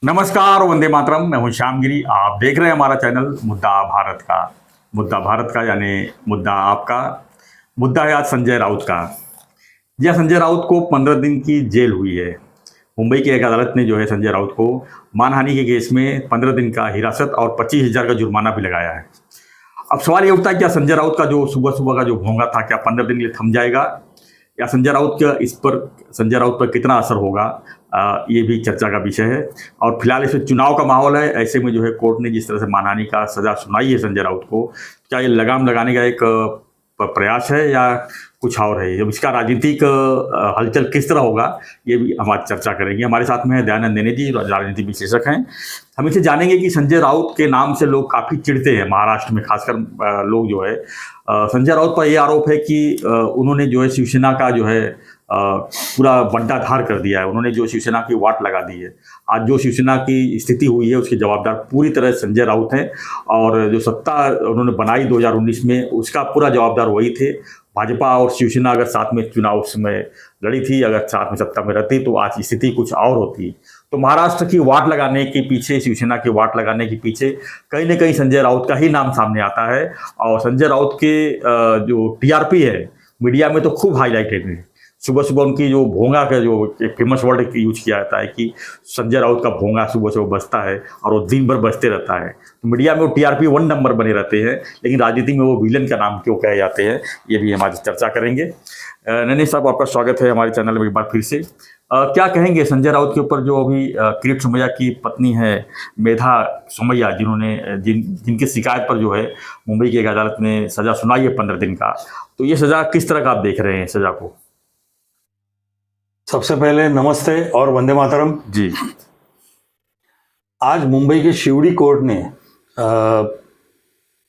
नमस्कार, वंदे मातरम। मैं हूं श्यामगिरी। आप देख रहे हैं हमारा चैनल मुद्दा भारत का यानी मुद्दा आपका। मुद्दा है आज संजय राउत का। जी हाँ, संजय राउत को 15 दिन की जेल हुई है। मुंबई की एक अदालत ने जो है संजय राउत को मानहानि के केस में 15 दिन का हिरासत और 25,000 का जुर्माना भी लगाया है। अब सवाल ये उठता है, क्या संजय राउत का जो सुबह सुबह का जो भोंगा था, क्या 15 दिन के लिए थम जाएगा, या संजय राउत पर कितना असर होगा, ये भी चर्चा का विषय है। और फिलहाल इसमें चुनाव का माहौल है। ऐसे में जो है कोर्ट ने जिस तरह से मानहानि का सजा सुनाई है संजय राउत को, क्या ये लगाम लगाने का एक प्रयास है या कुछ और है? अब इसका राजनीतिक हलचल किस तरह होगा, ये भी हम आज चर्चा करेंगे। हमारे साथ में है दयानंद नेने जी, राजनीतिक विश्लेषक हैं। हम इसे जानेंगे कि संजय राउत के नाम से लोग काफ़ी चिढ़ते हैं महाराष्ट्र में, खासकर लोग जो है संजय राउत पर ये आरोप है कि उन्होंने जो है शिवसेना का जो है पूरा बंटा धार कर दिया है। उन्होंने जो शिवसेना की वाट लगा दी है। आज जो शिवसेना की स्थिति हुई है उसके जवाबदार पूरी तरह संजय राउत हैं, और जो सत्ता उन्होंने बनाई 2019 में उसका पूरा जवाबदार वही थे। भाजपा और शिवसेना अगर साथ में चुनाव समय लड़ी थी, अगर साथ में सत्ता में रहती, तो आज स्थिति कुछ और होती। तो महाराष्ट्र की वाट लगाने के पीछे, शिवसेना की वाट लगाने के पीछे कहीं ना कहीं संजय राउत का ही नाम सामने आता है। और संजय राउत के जो टीआरपी है मीडिया में तो खूब हाईलाइटेड है। सुबह सुबह उनकी जो भोंगा का जो एक फेमस वर्ड यूज किया जाता है कि संजय राउत का भोंगा सुबह सुबह बजता है और वो दिन भर बजते रहता है। तो मीडिया में वो टीआरपी 1 नंबर बने रहते हैं, लेकिन राजनीति में वो विलन का नाम क्यों कहे जाते हैं, ये भी हम आज चर्चा करेंगे। नैनी साहब, आपका स्वागत है हमारे चैनल में एक बार फिर से। क्या कहेंगे संजय राउत के ऊपर, जो अभी किरीट सोमैया की पत्नी है मेधा सोमैया, जिनकी शिकायत पर जो है मुंबई की एक अदालत ने सजा सुनाई है 15 दिन का, तो ये सजा किस तरह का आप देख रहे हैं सजा को? सबसे पहले नमस्ते और वंदे मातरम जी। आज मुंबई के शिवड़ी कोर्ट ने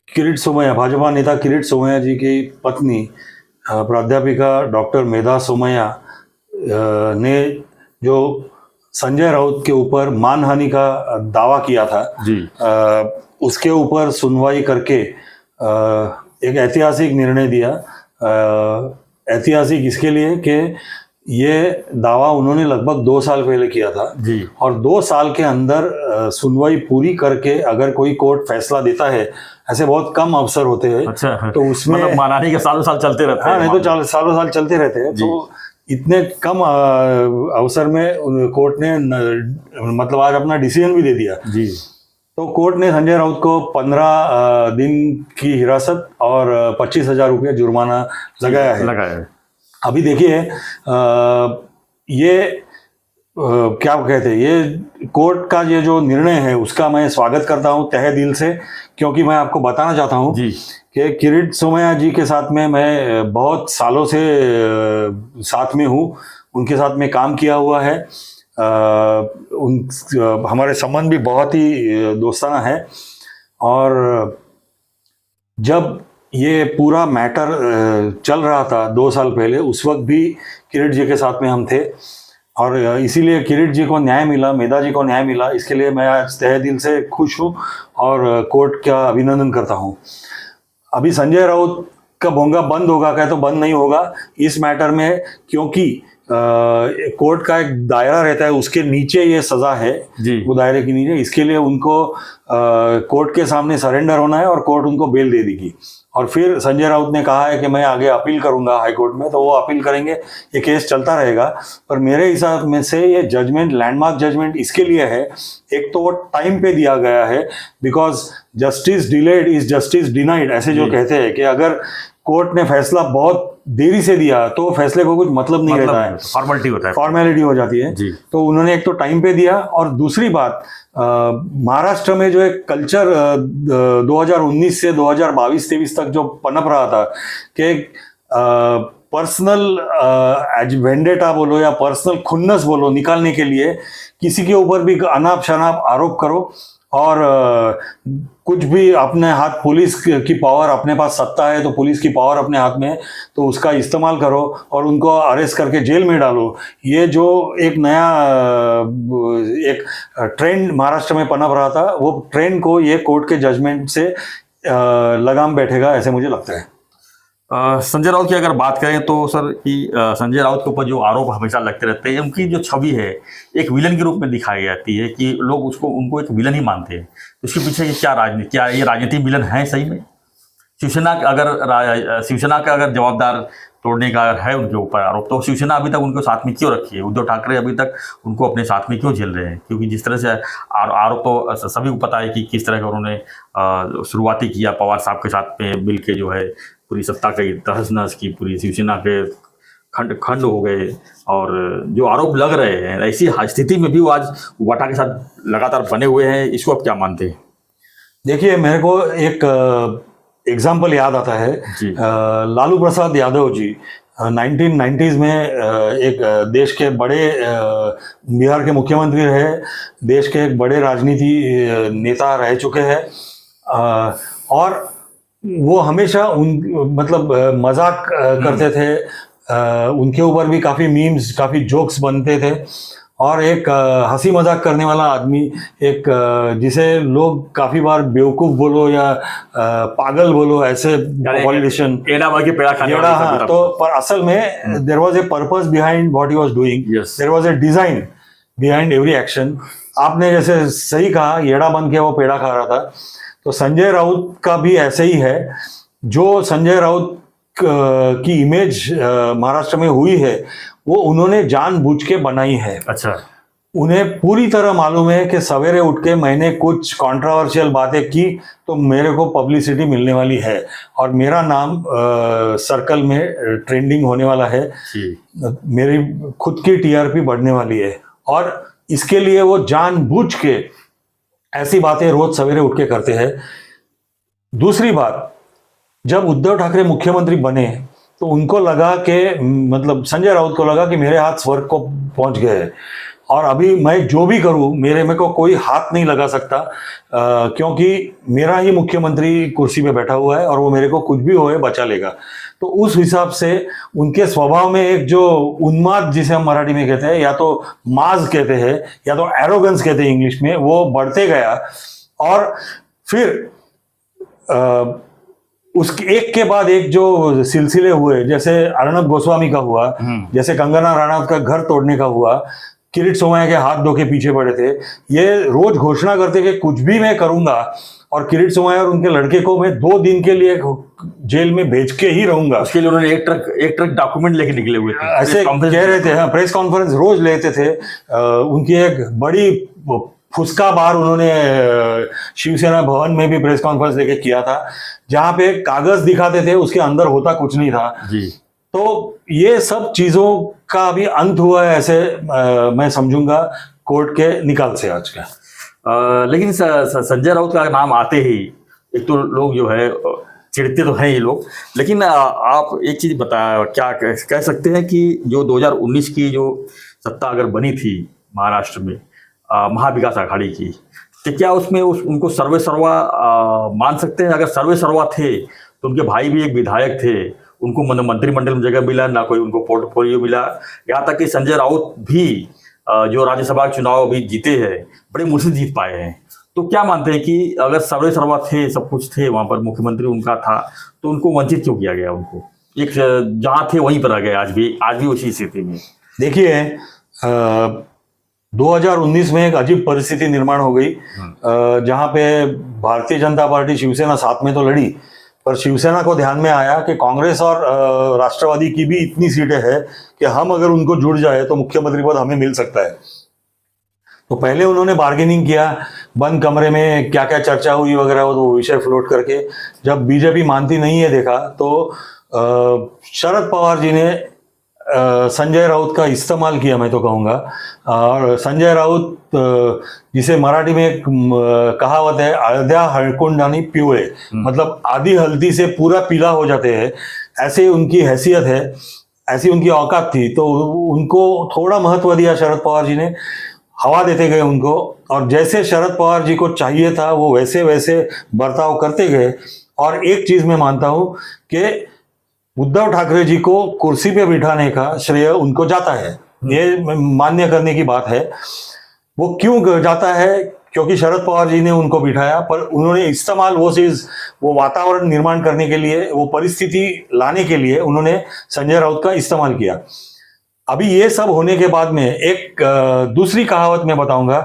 किरीट सोमैया, भाजपा नेता किरीट सोमैया जी की पत्नी प्राध्यापिका डॉक्टर मेधा सोमैया ने जो संजय राउत के ऊपर मानहानि का दावा किया था जी, उसके ऊपर सुनवाई करके एक ऐतिहासिक निर्णय दिया। ऐतिहासिक इसके लिए कि ये दावा उन्होंने लगभग 2 साल पहले किया था जी, और 2 साल के अंदर सुनवाई पूरी करके अगर कोई कोर्ट फैसला देता है, ऐसे बहुत कम अवसर होते हैं। अच्छा, तो उसमें मतलब मानहानि के सालों साल चलते रहते हैं। हाँ, नहीं तो सालों साल चलते रहते हैं। तो इतने कम अवसर में कोर्ट ने मतलब आज अपना डिसीजन भी दे दिया जी। तो कोर्ट ने संजय राउत को 15 दिन की हिरासत और 25,000 रुपये जुर्माना लगाया है। अभी देखिए, ये क्या कहते हैं, ये कोर्ट का ये जो निर्णय है उसका मैं स्वागत करता हूँ तहे दिल से, क्योंकि मैं आपको बताना चाहता हूँ कि किरीट सोमैया जी के साथ में मैं बहुत सालों से साथ में हूँ, उनके साथ में काम किया हुआ है। हमारे संबंध भी बहुत ही दोस्ताना है। और जब ये पूरा मैटर चल रहा था 2 साल पहले, उस वक्त भी किरीट जी के साथ में हम थे, और इसीलिए किरीट जी को न्याय मिला, मेधा जी को न्याय मिला। इसके लिए मैं आज तहे दिल से खुश हूँ और कोर्ट का अभिनंदन करता हूँ। अभी संजय राउत का भोंगा बंद होगा क्या? तो बंद नहीं होगा इस मैटर में, क्योंकि कोर्ट का एक दायरा रहता है, उसके नीचे ये सजा है जी। वो दायरे के नीचे, इसके लिए उनको कोर्ट के सामने सरेंडर होना है और कोर्ट उनको बेल दे देगी। और फिर संजय राउत ने कहा है कि मैं आगे अपील करूंगा हाई कोर्ट में, तो वो अपील करेंगे, ये केस चलता रहेगा। पर मेरे हिसाब में से ये जजमेंट, लैंडमार्क जजमेंट इसके लिए है, एक तो वो टाइम पे दिया गया है, because justice delayed is justice denied, ऐसे जो कहते हैं कि अगर कोर्ट ने फैसला बहुत देरी से दिया तो फैसले को कुछ मतलब नहीं रहता है, फॉर्मेलिटी हो जाती है। तो उन्होंने एक तो टाइम पे दिया, और दूसरी बात, महाराष्ट्र में जो एक कल्चर 2019 से 2022-23 तक जो पनप रहा था कि पर्सनल वेंडेटा बोलो या पर्सनल खुन्नस बोलो निकालने के लिए किसी के ऊपर भी अनाप शनाप आरोप करो, और कुछ भी अपने हाथ, पुलिस की पावर अपने पास, सत्ता है तो पुलिस की पावर अपने हाथ में है, तो उसका इस्तेमाल करो और उनको अरेस्ट करके जेल में डालो। ये जो एक नया एक ट्रेंड महाराष्ट्र में पनप रहा था, वो ट्रेंड को ये कोर्ट के जजमेंट से लगाम बैठेगा, ऐसे मुझे लगता है। संजय राउत की अगर बात करें तो सर कि संजय राउत के ऊपर जो आरोप हमेशा लगते रहते हैं, उनकी जो छवि है एक विलन के रूप में दिखाई जाती है कि लोग उसको उनको एक विलन ही मानते हैं। तो इसके पीछे क्या राजनीति, क्या ये राजनीतिक विलन है सही में? शिवसेना का अगर जवाबदार तोड़ने का अगर है उनके ऊपर आरोप, तो शिवसेना अभी तक उनके साथ में क्यों रखी है? उद्धव ठाकरे अभी तक उनको अपने साथ में क्यों झेल रहे हैं? क्योंकि जिस तरह से आरोप तो सभी को पता है कि किस तरह का उन्होंने शुरुआती किया पवार साहब के साथ में मिल के, जो है पूरी सत्ता की तहस नहस की, पूरी शिवसेना के खंड खंड हो गए। और जो आरोप लग रहे हैं, ऐसी स्थिति में भी वो आज वाटा के साथ लगातार बने हुए हैं, इसको आप क्या मानते हैं? देखिए, मेरे को एक एग्जाम्पल याद आता है। लालू प्रसाद यादव जी 1990s में एक देश के बड़े बिहार के मुख्यमंत्री रहे, देश के एक बड़े राजनीति नेता रह चुके हैं। और वो हमेशा मतलब मजाक करते थे। उनके ऊपर भी काफ़ी मीम्स, काफ़ी जोक्स बनते थे। और एक हंसी मजाक करने वाला आदमी, एक जिसे लोग काफ़ी बार बेवकूफ़ बोलो या पागल बोलो, ऐसे पॉलिटिशियन हाँ। तो पर असल में there was a purpose behind what he was doing, there was a design behind every action. आपने जैसे सही कहा, येड़ा बन के वो पेड़ा खा रहा था। तो संजय राउत का भी ऐसे ही है। जो संजय राउत की इमेज महाराष्ट्र में हुई है, वो उन्होंने जानबूझ के बनाई है। अच्छा। उन्हें पूरी तरह मालूम है कि सवेरे उठ के मैंने कुछ कंट्रोवर्शियल बातें की तो मेरे को पब्लिसिटी मिलने वाली है और मेरा नाम सर्कल में ट्रेंडिंग होने वाला है, मेरी खुद की टीआरपी बढ़ने वाली है। और इसके लिए वो जानबूझ के ऐसी बातें रोज सवेरे उठ के करते हैं। दूसरी बात, जब उद्धव ठाकरे मुख्यमंत्री बने तो उनको लगा कि, मतलब संजय राउत को लगा कि मेरे हाथ स्वर्ग को पहुंच गए हैं और अभी मैं जो भी करूं मेरे को कोई हाथ नहीं लगा सकता, क्योंकि मेरा ही मुख्यमंत्री कुर्सी पे बैठा हुआ है और वो मेरे को कुछ भी होए बचा लेगा। तो उस हिसाब से उनके स्वभाव में एक जो उन्माद, जिसे हम मराठी में कहते हैं, या तो माज कहते हैं या तो एरोगेंस कहते हैं इंग्लिश में, वो बढ़ते गया। और फिर उसके एक के बाद एक जो सिलसिले हुए, जैसे अर्नब गोस्वामी का हुआ, जैसे कंगना राणावत का घर तोड़ने का हुआ, किरीट सोमैया के हाथ धो के पीछे पड़े थे। ये रोज घोषणा करते कि कुछ भी मैं करूंगा और किरीट सोमैया और उनके लड़के को मैं 2 दिन के लिए जेल में भेज के ही रहूंगा। उसके लिए उन्होंने एक ट्रक डॉक्यूमेंट लेके निकले हुए थे, ऐसे कह रहे थे। हाँ, प्रेस कॉन्फ्रेंस रोज लेते थे। उनकी एक बड़ी फुसका बार उन्होंने शिवसेना भवन में भी प्रेस कॉन्फ्रेंस लेके किया था, जहां पे कागज दिखाते थे, उसके अंदर होता कुछ नहीं था जी। तो ये सब चीजों का भी अंत हुआ है, ऐसे मैं समझूंगा कोर्ट के निकाल से आज का। लेकिन संजय राउत का नाम आते ही एक तो लोग जो है चिढ़ते तो हैं ये लोग, लेकिन आप एक चीज क्या कह सकते हैं कि जो 2019 की जो सत्ता अगर बनी थी महाराष्ट्र में महाविकास आघाड़ी की, तो क्या उसमें उनको सर्वे सर्वा मान सकते हैं? अगर सर्वे सर्वा थे तो उनके भाई भी एक विधायक थे, उनको मंत्रिमंडल में जगह मिला ना, कोई उनको पोर्टफोलियो मिला। यहाँ तक कि संजय राउत भी जो राज्यसभा चुनाव अभी जीते हैं, बड़े मुश्किल जीत पाए हैं। तो क्या मानते हैं कि अगर सर्वे सर्वा थे, सब कुछ थे, वहाँ पर मुख्यमंत्री उनका था, तो उनको वंचित क्यों किया गया? उनको एक जहाँ थे वहीं पर रह गए, आज भी उसी स्थिति में। देखिए, 2019 में एक अजीब परिस्थिति निर्माण हो गई, जहां पे भारतीय जनता पार्टी शिवसेना साथ में तो लड़ी, पर शिवसेना को ध्यान में आया कि कांग्रेस और राष्ट्रवादी की भी इतनी सीटें हैं कि हम अगर उनको जुड़ जाए तो मुख्यमंत्री पद हमें मिल सकता है। तो पहले उन्होंने बार्गेनिंग किया, बंद कमरे में क्या क्या चर्चा हुई वगैरह, वो विषय फ्लोट करके। जब बीजेपी मानती नहीं है देखा, तो शरद पवार जी ने संजय राउत का इस्तेमाल किया, मैं तो कहूँगा। और संजय राउत, जिसे मराठी में एक कहावत है, अर्ध्या हळकुंडानी पिवळे, मतलब आधी हल्दी से पूरा पीला हो जाते हैं, ऐसे उनकी हैसियत है, ऐसी उनकी औकात थी। तो उनको थोड़ा महत्व दिया शरद पवार जी ने, हवा देते गए उनको, और जैसे शरद पवार जी को चाहिए था वो वैसे वैसे बर्ताव करते गए। और एक चीज मैं मानता हूं कि उद्धव ठाकरे जी को कुर्सी पे बिठाने का श्रेय उनको जाता है, ये मान्य करने की बात है। वो क्यों जाता है? क्योंकि शरद पवार जी ने उनको बिठाया, पर उन्होंने इस्तेमाल वो चीज, वो वातावरण निर्माण करने के लिए, वो परिस्थिति लाने के लिए उन्होंने संजय राउत का इस्तेमाल किया। अभी ये सब होने के बाद में एक दूसरी कहावत मैं बताऊंगा,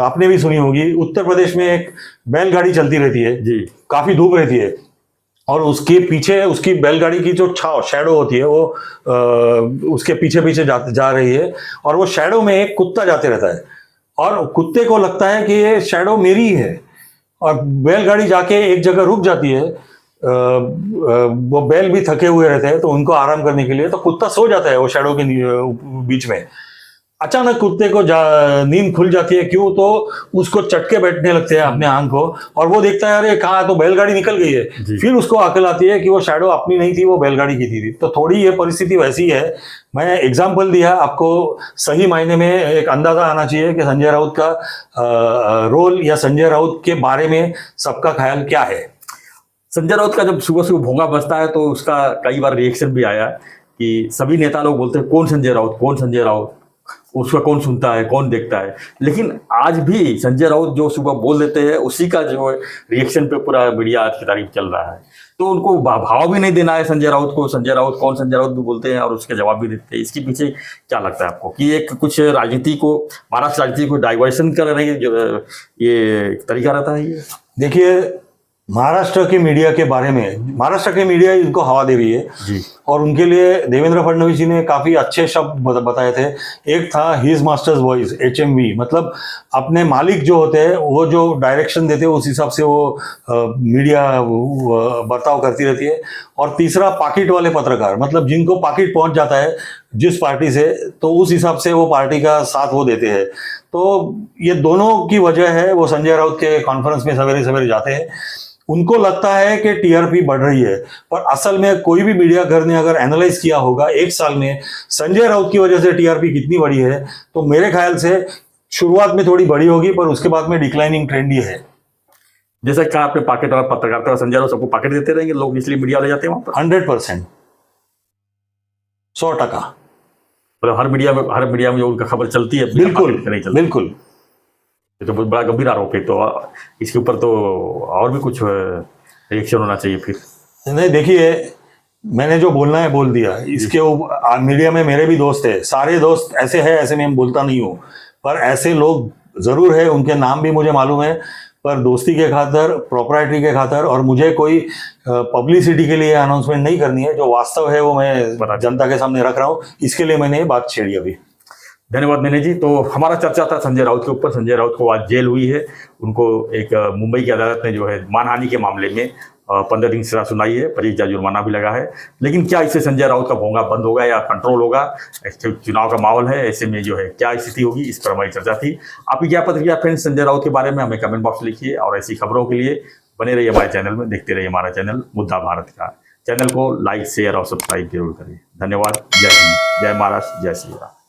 आपने भी सुनी होगी। उत्तर प्रदेश में एक बैलगाड़ी चलती रहती है जी, काफी धूप रहती है, और उसके पीछे उसकी बैलगाड़ी की जो छाव शैडो होती है वो उसके पीछे पीछे जा रही है, और वो शैडो में एक कुत्ता जाते रहता है, और कुत्ते को लगता है कि ये शैडो मेरी है, और बैलगाड़ी जाके एक जगह रुक जाती है। वो बैल भी थके हुए रहते हैं, तो उनको आराम करने के लिए तो कुत्ता सो जाता है वो शैडो के बीच में। अचानक कुत्ते को नींद खुल जाती है, क्यों? तो उसको चटके बैठने लगते हैं अपने आंख को, और वो देखता है अरे कहाँ, तो बैलगाड़ी निकल गई है। फिर उसको अकल आती है कि वो शैडो अपनी नहीं थी, वो बैलगाड़ी की थी। तो थोड़ी ये परिस्थिति वैसी है। मैं एग्जाम्पल दिया आपको, सही मायने में एक अंदाजा आना चाहिए कि संजय राउत का रोल या संजय राउत के बारे में सबका ख्याल क्या है। संजय राउत का जब सुबह सुबह भोंगा बजता है तो उसका कई बार रिएक्शन भी आया कि सभी नेता लोग बोलते हैं कौन संजय राउत, कौन संजय राउत, उसका कौन सुनता है, कौन देखता है। लेकिन आज भी संजय राउत जो सुबह बोल देते हैं उसी का जो रिएक्शन पे पूरा मीडिया आज की तारीफ चल रहा है। तो उनको भाव भी नहीं देना है संजय राउत को, संजय राउत कौन, संजय राउत भी बोलते हैं और उसके जवाब भी देते हैं। इसके पीछे क्या लगता है आपको कि एक कुछ राजनीति को, महाराष्ट्र राजनीति को डाइवर्सन कर रही है, जो ये तरीका रहता है ये? देखिए, महाराष्ट्र के मीडिया के बारे में, महाराष्ट्र के मीडिया इनको हवा दे रही है जी, और उनके लिए देवेंद्र फडणवीस जी ने काफी अच्छे शब्द बताए थे। एक था हिज मास्टर्स वॉइस, HMV, मतलब अपने मालिक जो होते हैं वो जो डायरेक्शन देते हैं उस हिसाब से वो मीडिया बर्ताव करती रहती है। और तीसरा पाकिट वाले पत्रकार, मतलब जिनको पाकिट पहुंच जाता है जिस पार्टी से, तो उस हिसाब से वो पार्टी का साथ वो देते हैं। तो ये दोनों की वजह है, वो संजय राउत के कॉन्फ्रेंस में सवेरे सवेरे जाते हैं। उनको लगता है कि TRP बढ़ रही है, पर असल में कोई भी मीडिया घर ने अगर एनालाइज किया होगा एक साल में संजय राउत की वजह से TRP कितनी बढ़ी है, तो मेरे ख्याल से शुरुआत में थोड़ी बढ़ी होगी, पर उसके बाद में डिक्लाइनिंग ट्रेंड ही है। जैसा कहा आपने पाकिट वाला पत्रकारिता, संजय राउत सबको पाकिट देते रहेंगे लोग, इसलिए मीडिया ले जाते हैं वहां पर। 100%, 100%। मतलब हर मीडिया में जो उनका खबर चलती है बिल्कुल नहीं चलती। बिल्कुल, ये तो बहुत बड़ा गंभीर आरोप है। तो इसके ऊपर तो और भी कुछ रिएक्शन होना चाहिए फिर। नहीं, देखिए, मैंने जो बोलना है बोल दिया। इसके मीडिया में मेरे भी दोस्त है, सारे दोस्त ऐसे हैं, ऐसे मैं बोलता नहीं हूँ, पर ऐसे लोग जरूर है, उनके नाम भी मुझे मालूम है। पर दोस्ती के खातर, प्रॉपर्टी के खातर, और मुझे कोई पब्लिसिटी के लिए अनाउंसमेंट नहीं करनी है, जो वास्तव है वो मैं जनता के सामने रख रहा हूँ, इसके लिए मैंने ये बात छेड़ी अभी। धन्यवाद मैने जी। तो हमारा चर्चा था संजय राउत के ऊपर। संजय राउत को आज जेल हुई है, उनको एक मुंबई की अदालत ने जो है मानहानि के मामले में 15 दिन सजा सुनाई है, 25,000 जुर्माना भी लगा है। लेकिन क्या इससे संजय राउत का भोंगा बंद होगा या कंट्रोल होगा? चुनाव का माहौल है, ऐसे में जो है क्या स्थिति होगी, इस पर हमारी चर्चा थी। आपकी क्या प्रतिक्रिया फ्रेंड्स संजय राउत के बारे में हमें कमेंट बॉक्स में लिखिए, और ऐसी खबरों के लिए बने रहिए हमारे चैनल में, देखते रहिए हमारा चैनल मुद्दा भारत का। चैनल को लाइक, शेयर और सब्सक्राइब जरूर करिए। धन्यवाद। जय हिंद, जय महाराष्ट्र, जय श्री राम।